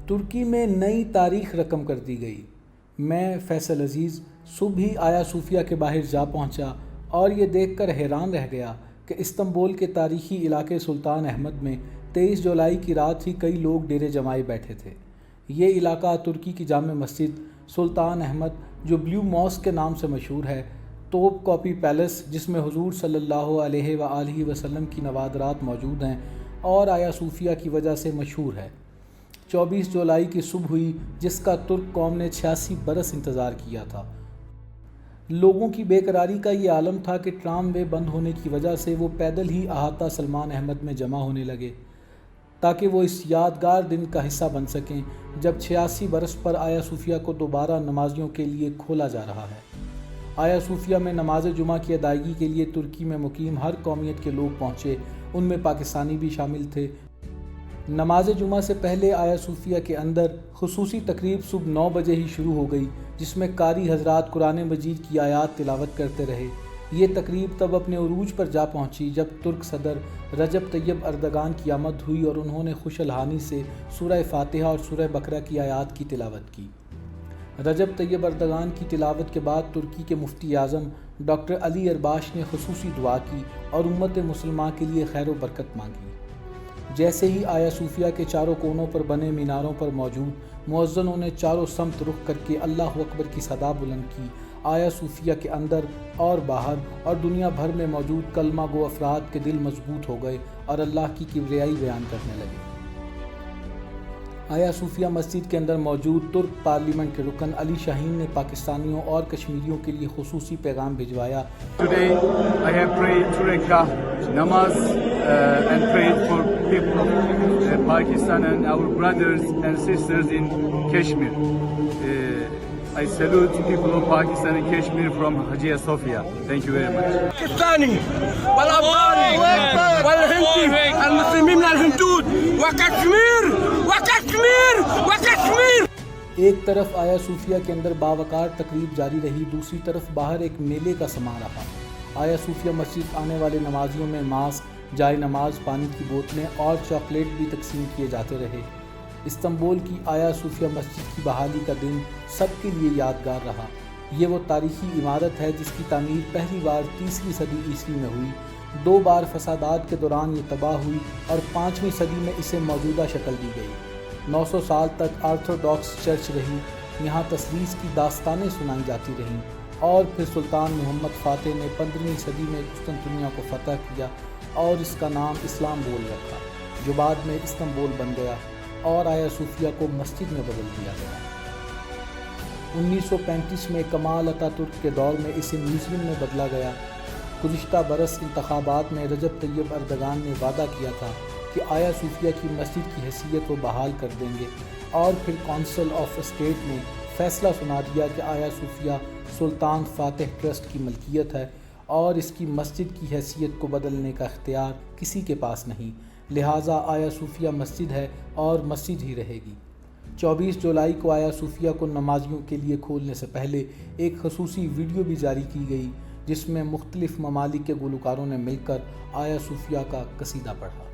ترکی میں نئی تاریخ رقم کر دی گئی۔ میں فیصل عزیز صبح ہی آیا صوفیہ کے باہر جا پہنچا اور یہ دیکھ کر حیران رہ گیا کہ استنبول کے تاریخی علاقے سلطان احمد میں 23 جولائی کی رات ہی کئی لوگ ڈیرے جمائے بیٹھے تھے۔ یہ علاقہ ترکی کی جامع مسجد سلطان احمد جو بلیو ماسک کے نام سے مشہور ہے، توپ کاپی پیلس جس میں حضور صلی اللہ علیہ وآلہ وسلم کی نوادرات موجود ہیں اور آیا صوفیہ کی وجہ سے مشہور ہے۔ 24 جولائی کی صبح ہوئی جس کا ترک قوم نے 86 برس انتظار کیا تھا۔ لوگوں کی بے قراری کا یہ عالم تھا کہ ٹرام وے بند ہونے کی وجہ سے وہ پیدل ہی احاطہ سلمان احمد میں جمع ہونے لگے تاکہ وہ اس یادگار دن کا حصہ بن سکیں جب 86 برس پر آیا صوفیہ کو دوبارہ نمازیوں کے لیے کھولا جا رہا ہے۔ آیا صوفیہ میں نماز جمعہ کی ادائیگی کے لیے ترکی میں مقیم ہر قومیت کے لوگ پہنچے، ان میں پاکستانی بھی شامل تھے۔ نماز جمعہ سے پہلے آیا صوفیہ کے اندر خصوصی تقریب صبح 9 بجے ہی شروع ہو گئی جس میں قاری حضرات قرآن مجید کی آیات تلاوت کرتے رہے۔ یہ تقریب تب اپنے عروج پر جا پہنچی جب ترک صدر رجب طیب اردگان کی آمد ہوئی اور انہوں نے خوش الحانی سے سورہ فاتحہ اور سورہ بقرہ کی آیات کی تلاوت کی۔ رجب طیب اردگان کی تلاوت کے بعد ترکی کے مفتی اعظم ڈاکٹر علی ارباش نے خصوصی دعا کی اور امت مسلمہ کے لیے خیر و برکت مانگی۔ جیسے ہی آیا صوفیہ کے چاروں کونوں پر بنے میناروں پر موجود مؤذنوں نے چاروں سمت رخ کر کے اللہ اکبر کی صدا بلند کی، آیا صوفیہ کے اندر اور باہر اور دنیا بھر میں موجود کلمہ گو افراد کے دل مضبوط ہو گئے اور اللہ کی کبریائی بیان کرنے لگے۔ آیا صوفیہ مسجد کے اندر موجود ترک پارلیمنٹ کے رکن علی شاہین نے پاکستانیوں اور کشمیریوں کے لیے خصوصی پیغام بھجوایا۔ Today I have prayed 2 rakah namaz and prayed for people of Pakistan and our brothers and sisters in Kashmir. I salute people of Pakistan and Kashmir from Hagia Sophia. Thank you very much. الثاني والأفغاني والهندي المسلمين من الهندود وكشمير وكشمير وكشمير۔ ایک طرف آیا صوفیہ کے اندر باوقار تقریب جاری رہی، دوسری طرف باہر ایک میلے کا سما رہا۔ آیا صوفیہ مسجد آنے والے نمازیوں میں ماسک، جائے نماز، پانی کی بوتلیں اور چاکلیٹ بھی تقسیم کیے جاتے رہے۔ استنبول کی آیا صوفیہ مسجد کی بحالی کا دن سب کے لیے یادگار رہا۔ یہ وہ تاریخی عمارت ہے جس کی تعمیر پہلی بار 30ویں صدی عیسوی میں ہوئی، 2 بار فسادات کے دوران یہ تباہ ہوئی اور 5ویں صدی میں اسے موجودہ شکل دی گئی۔ 900 سال تک آرتھوڈاکس چرچ رہی، یہاں تثلیث کی داستانیں سنائی جاتی رہیں اور پھر سلطان محمد فاتح نے 15ویں صدی میں قسطنطنیہ کو فتح کیا اور اس کا نام اسلام بول رکھا جو بعد میں استنبول بن گیا اور آیا صوفیہ کو مسجد میں بدل دیا گیا۔ 1935 میں کمال اتا ترک کے دور میں اسے میوزیم میں بدلا گیا۔ گزشتہ برس انتخابات میں رجب طیب اردگان نے وعدہ کیا تھا کہ آیا صوفیہ کی مسجد کی حیثیت وہ بحال کر دیں گے اور پھر کونسل آف اسٹیٹ نے فیصلہ سنا دیا کہ آیا صوفیہ سلطان فاتح ٹرسٹ کی ملکیت ہے اور اس کی مسجد کی حیثیت کو بدلنے کا اختیار کسی کے پاس نہیں، لہٰذا آیا صوفیہ مسجد ہے اور مسجد ہی رہے گی۔ 24 جولائی کو آیا صوفیہ کو نمازیوں کے لیے کھولنے سے پہلے ایک خصوصی ویڈیو بھی جاری کی گئی جس میں مختلف ممالک کے گلوکاروں نے مل کر آیا صوفیہ کا قصیدہ پڑھا۔